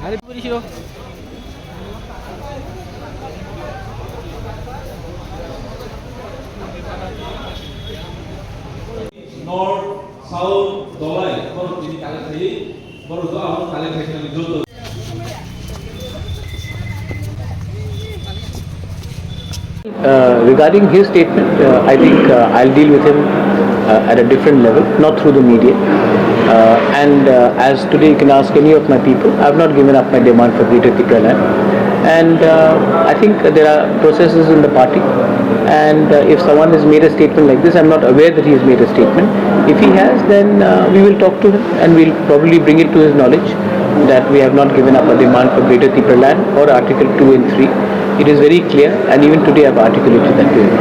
North, South, Dolai, baru ini kalian tadi, baru doa baru kalian tadi jodoh. Regarding his statement, I think I'll deal with him at a different level, not through the media. As today you can ask any of my people, I've not given up my demand for greater Tipraland. And I think there are processes in the party, and if someone has made a statement like this, I'm not aware that he has made a statement. If he has, then we will talk to him and we'll probably bring it to his knowledge that we have not given up a demand for greater Tipraland or Article 2 and 3. It is very clear, and even today I've articulated that to him.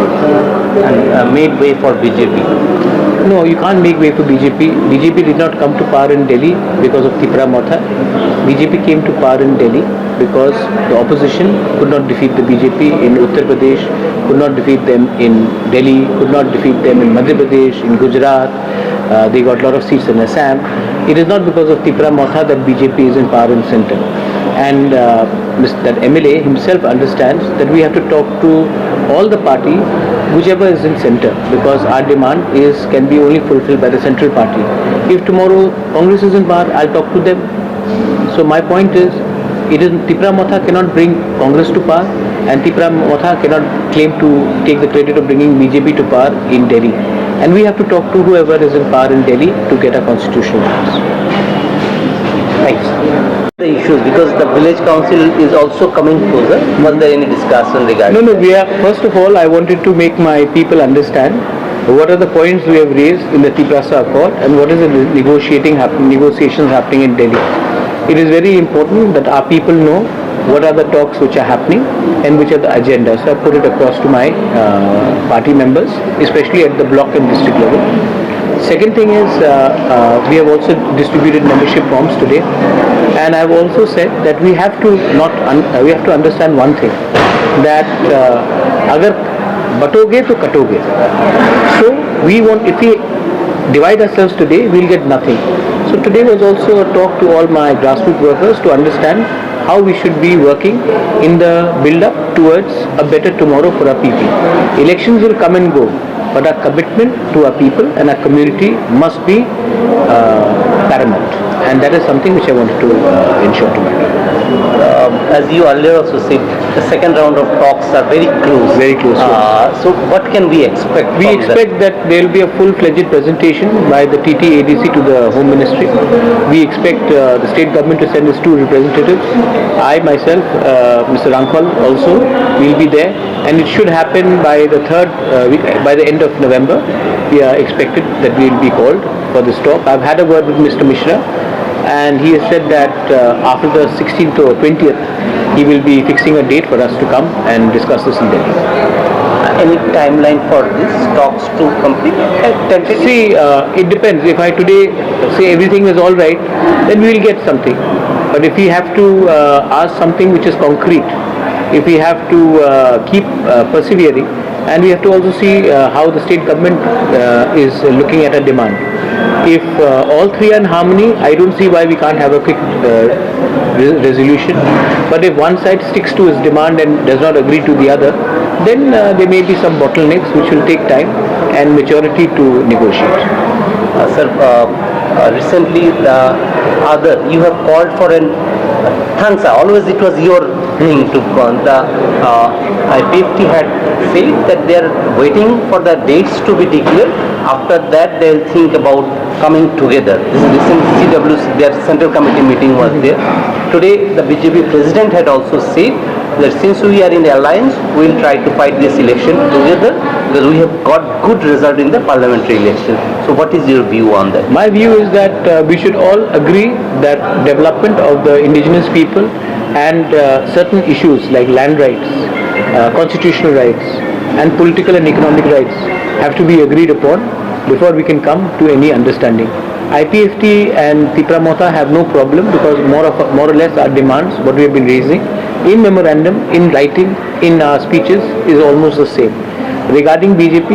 And made way for BJP. No, you can't make way for BJP. BJP did not come to power in Delhi because of Tipraland. BJP came to power in Delhi because the opposition could not defeat the BJP in Uttar Pradesh, could not defeat them in Delhi, could not defeat them in Madhya Pradesh, in Gujarat. They got a lot of seats in Assam. It is not because of Tipraland that BJP is in power in centre. And that MLA himself understands that we have to talk to all the party, whichever is in centre, because our demand can be only fulfilled by the central party. If tomorrow Congress is in power, I'll talk to them. So my point is, Tipraland cannot bring Congress to power, and Tipraland cannot claim to take the credit of bringing BJP to power in Delhi. And we have to talk to whoever is in power in Delhi to get a constitutional rights. Thanks. The issues, because the village council is also coming closer. Was there any discussion regarding? No. First of all, I wanted to make my people understand what are the points we have raised in the Tiprasa Accord and what is the negotiations happening in Delhi. It is very important that our people know what are the talks which are happening and which are the agendas. So I put it across to my party members, especially at the block and district level. Second thing is, we have also distributed membership forms today, and I have also said that we have to understand one thing, that agar batoge to katoge. So if we divide ourselves today, we'll get nothing. So today was also a talk to all my grassroots workers to understand how we should be working in the build-up towards a better tomorrow for our people. Elections will come and go, but our commitment to our people and our community must be paramount, and that is something which I wanted to ensure to my people. As you earlier also said, the second round of talks are very close. Very close. So what can we expect? We expect that there will be a full-fledged presentation by the TTADC to the Home Ministry. We expect the state government to send its 2 representatives. I myself, Mr. Rankal also will be there, and it should happen by the by the end of November. We are expected that we will be called for this talk. I've had a word with Mr. Mishra, and he has said that after the 16th or 20th, he will be fixing a date for us to come and discuss this in Delhi. Any timeline for these talks to complete? See, it depends. If I today say everything is all right, then we will get something. But if we have to ask something which is concrete, if we have to keep persevering, and we have to also see how the state government is looking at a demand. If all three are in harmony, I don't see why we can't have a quick resolution. But if one side sticks to its demand and does not agree to the other, then there may be some bottlenecks which will take time and maturity to negotiate. Sir, recently you have called for an thanks. Always it was your thing to the IPFT had said that they are waiting for the dates to be declared. After that, they will think about coming together. This recent CWC, their central committee meeting was there. Today, the BJP president had also said that since we are in the alliance, we will try to fight this election together because we have got good result in the parliamentary election. So what is your view on that? My view is that we should all agree that development of the indigenous people and certain issues like land rights, constitutional rights and political and economic rights have to be agreed upon before we can come to any understanding. IPFT and Tipraland have no problem because more or less our demands, what we have been raising in memorandum, in writing, in our speeches is almost the same. Regarding BJP,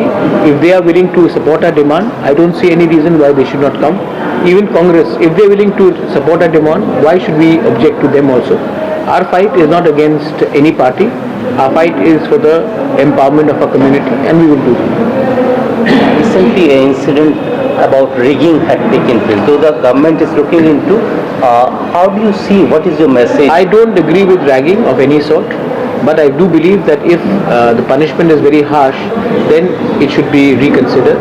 if they are willing to support our demand, I don't see any reason why they should not come. even Congress, if they are willing to support our demand, why should we object to them also? Our fight is not against any party. Our fight is for the empowerment of our community, and we will do that. Recently, an incident about rigging had taken place. Though the government is looking into, how do you see? What is your message? I don't agree with ragging of any sort, but I do believe that if the punishment is very harsh, then it should be reconsidered.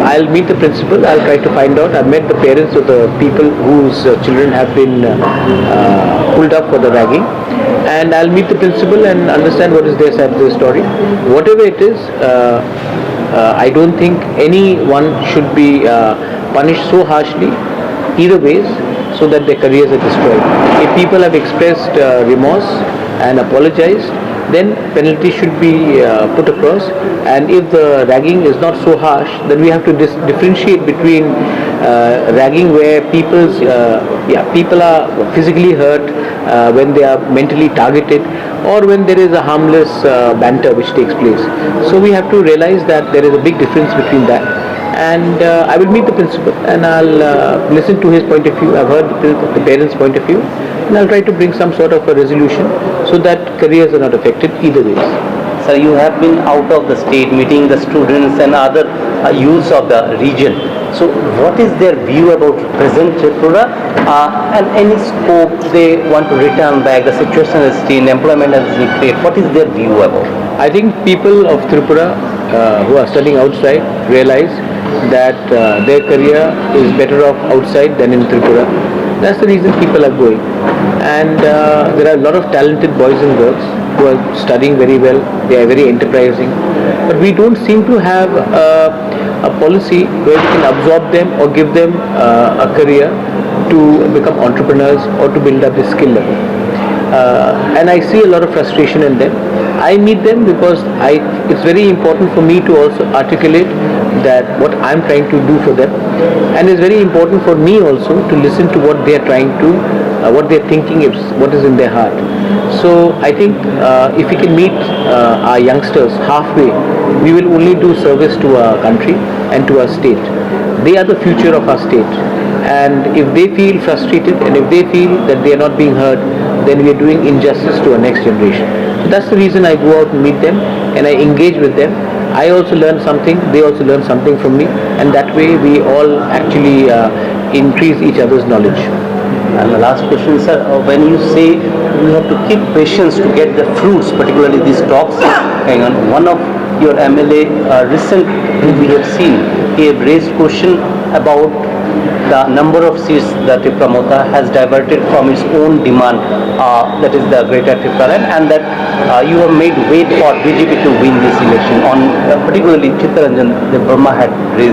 I'll meet the principal. I'll try to find out. I've met the parents of the people whose children have been pulled up for the ragging, and I'll meet the principal and understand what is their side of the story. Whatever it is, I don't think anyone should be punished so harshly, either ways, so that their careers are destroyed. If people have expressed remorse and apologized, then penalty should be put across. And if the ragging is not so harsh, then we have to differentiate between ragging where people are physically hurt when they are mentally targeted, or when there is a harmless banter which takes place. So we have to realize that there is a big difference between that. And I will meet the principal and I'll listen to his point of view. I've heard the parents' point of view, and I'll try to bring some sort of a resolution so that careers are not affected either ways. Sir, you have been out of the state meeting the students and other youths of the region. So what is their view about present Tripura and any scope they want to return back? The situation is changed, employment has been created. What is their view about? I think people of Tripura who are studying outside realize that their career is better off outside than in Tripura. That's the reason people are going. And there are a lot of talented boys and girls who are studying very well. They are very enterprising. But we don't seem to have a policy where we can absorb them or give them a career to become entrepreneurs or to build up the skill level. And I see a lot of frustration in them. I meet them because it's very important for me to also articulate that what I'm trying to do for them, and it's very important for me also to listen to what they are trying to, what they are thinking, what is in their heart. So I think if we can meet our youngsters halfway, we will only do service to our country and to our state. They are the future of our state, and if they feel frustrated and if they feel that they are not being heard, then we are doing injustice to our next generation. So that's the reason I go out and meet them and I engage with them. I also learn something, they also learn something from me, and that way we all actually increase each other's knowledge. And the last question, sir, when you say we have to keep patience to get the fruits, particularly these talks, hang on, one of your MLA recently we have seen, he have raised question about the number of seats that Tipraland has diverted from its own demand, that is the greater Tipraland, and that you have made wait for BJP to win this election. On particularly Chittaranjan, Debbarma had raised